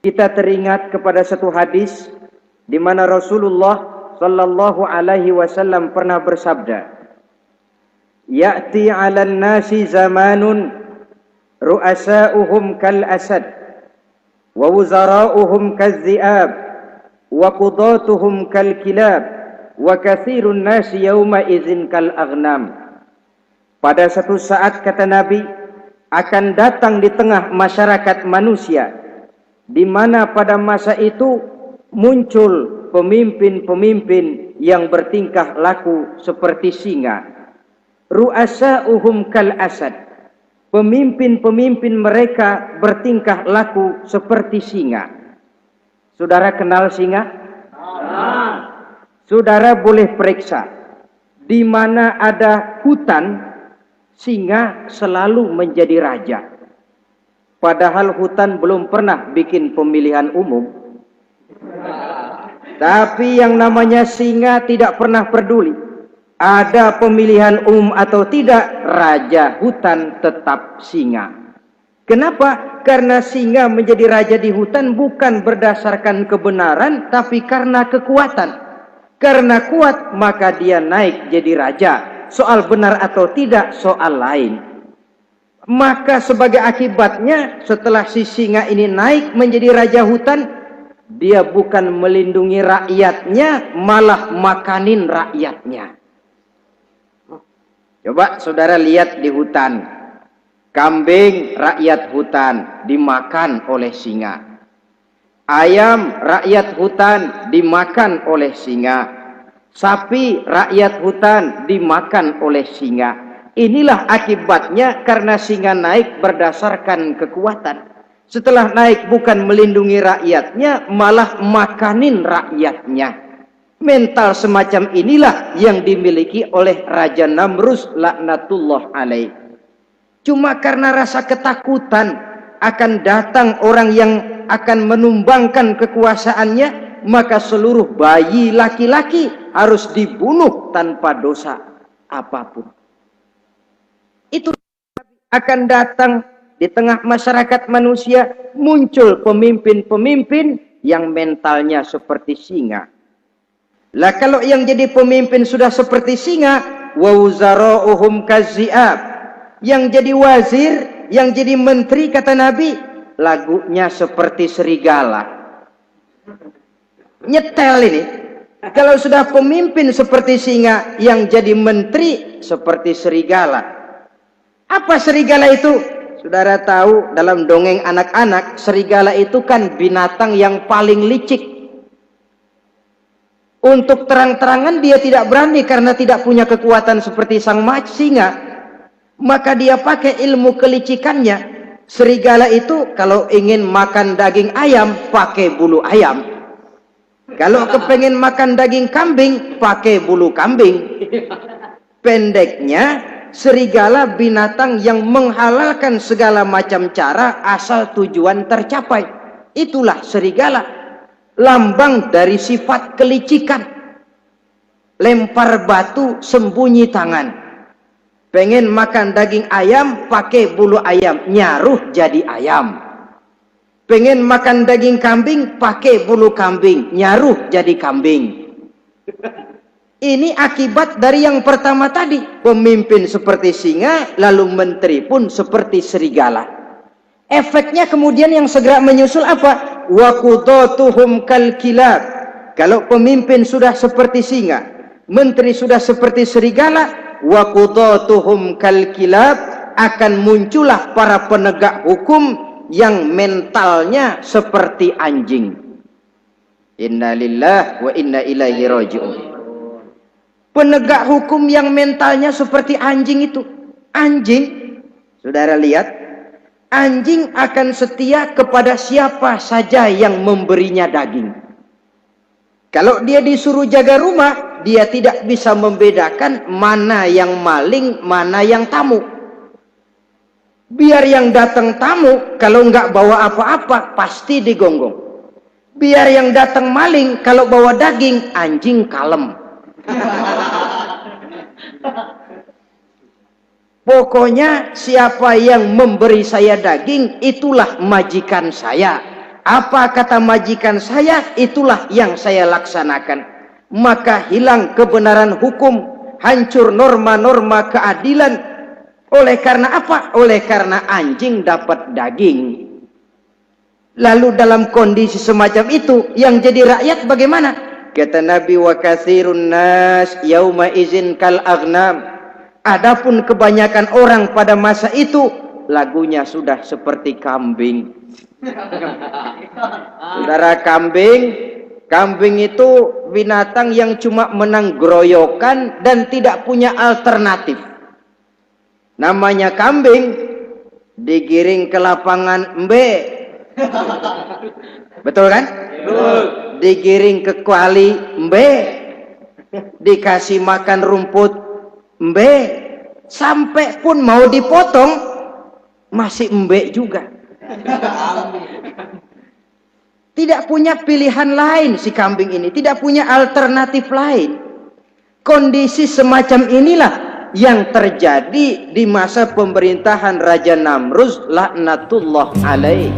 kita teringat kepada satu hadis di mana Rasulullah sallallahu alaihi wasallam pernah bersabda, "Ya'ti 'alan nasi zamanun ru'asa'uhum kal asad wa wuzara'uhum kaz-zi'ab wa qudatuhum kal kilab wa katsirun nasi yawma idzin kal aghnam." Pada satu saat, kata Nabi, akan datang di tengah masyarakat manusia di mana pada masa itu muncul pemimpin-pemimpin yang bertingkah laku seperti singa. Ru'asa'uhum kal asad. Pemimpin-pemimpin mereka bertingkah laku seperti singa. Saudara kenal singa? Saudara boleh periksa. Di mana ada hutan, singa selalu menjadi raja. Padahal hutan belum pernah bikin pemilihan umum. Tapi yang namanya singa tidak pernah peduli. Ada pemilihan umum atau tidak, raja hutan tetap singa. Kenapa? Karena singa menjadi raja di hutan bukan berdasarkan kebenaran, tapi karena kekuatan. Karena kuat, maka dia naik jadi raja. Soal benar atau tidak, soal lain. Maka sebagai akibatnya, setelah si singa ini naik menjadi raja hutan, dia bukan melindungi rakyatnya, malah makanin rakyatnya. Coba saudara lihat di hutan. Kambing rakyat hutan dimakan oleh singa. Ayam rakyat hutan dimakan oleh singa. Sapi rakyat hutan dimakan oleh singa. Inilah akibatnya karena singa naik berdasarkan kekuatan. Setelah naik bukan melindungi rakyatnya, malah makanin rakyatnya. Mental semacam inilah yang dimiliki oleh Raja Namrus laknatullah alaih. Cuma karena rasa ketakutan akan datang orang yang akan menumbangkan kekuasaannya, maka seluruh bayi laki-laki harus dibunuh tanpa dosa apapun. Itu akan datang di tengah masyarakat manusia, muncul pemimpin-pemimpin yang mentalnya seperti singa. Lah kalau yang jadi pemimpin sudah seperti singa, wa wuzara'uhum kaz-zi'ab. Yang jadi wazir, yang jadi menteri, kata Nabi, lagunya seperti serigala. Nyetel ini. Kalau sudah pemimpin seperti singa, yang jadi menteri seperti serigala. Apa serigala itu? Saudara tahu dalam dongeng anak-anak, serigala itu kan binatang yang paling licik. Untuk terang-terangan dia tidak berani karena tidak punya kekuatan seperti sang singa. Maka dia pakai ilmu kelicikannya. Serigala itu kalau ingin makan daging ayam, pakai bulu ayam. Kalau kepengen makan daging kambing, pakai bulu kambing. Pendeknya, serigala binatang yang menghalalkan segala macam cara asal tujuan tercapai. Itulah serigala. Lambang dari sifat kelicikan. Lempar batu, sembunyi tangan. Pengen makan daging ayam, pakai bulu ayam, nyaruh jadi ayam. Pengen makan daging kambing, pakai bulu kambing, nyaruh jadi kambing. Ini akibat dari yang pertama tadi. Pemimpin seperti singa, lalu menteri pun seperti serigala. Efeknya kemudian yang segera menyusul apa? Wa qudatuhum kal kilab. Kalau pemimpin sudah seperti singa, menteri sudah seperti serigala, wa qudatuhum kal kilab, akan muncullah para penegak hukum yang mentalnya seperti anjing. Inna lillahi wa inna ilaihi raji'un. Penegak hukum yang mentalnya seperti anjing itu. Anjing, saudara lihat, anjing akan setia kepada siapa saja yang memberinya daging. Kalau dia disuruh jaga rumah, dia tidak bisa membedakan mana yang maling, mana yang tamu. Biar yang datang tamu, kalau nggak bawa apa-apa, pasti digonggong. Biar yang datang maling, kalau bawa daging, anjing kalem. Pokoknya siapa yang memberi saya daging, itulah majikan saya. Apa kata majikan saya, itulah yang saya laksanakan. Maka hilang kebenaran hukum, hancur norma-norma keadilan. Oleh karena apa? Oleh karena anjing dapat daging. Lalu dalam kondisi semacam itu, yang jadi rakyat bagaimana? Kata Nabi, wa katsirun nas yauma izin kal aghnam. Adapun kebanyakan orang pada masa itu, lagunya sudah seperti kambing. Saudara, kambing itu binatang yang cuma menang groyokan dan tidak punya alternatif. Namanya kambing, digiring ke lapangan embe. Betul kan? Betul. Digiring ke kuali embe. Dikasih makan rumput embe. Sampai pun mau dipotong masih embe juga. Tidak punya pilihan lain si kambing ini, tidak punya alternatif lain. Kondisi semacam inilah yang terjadi di masa pemerintahan Raja Namruz laknatullah alaih.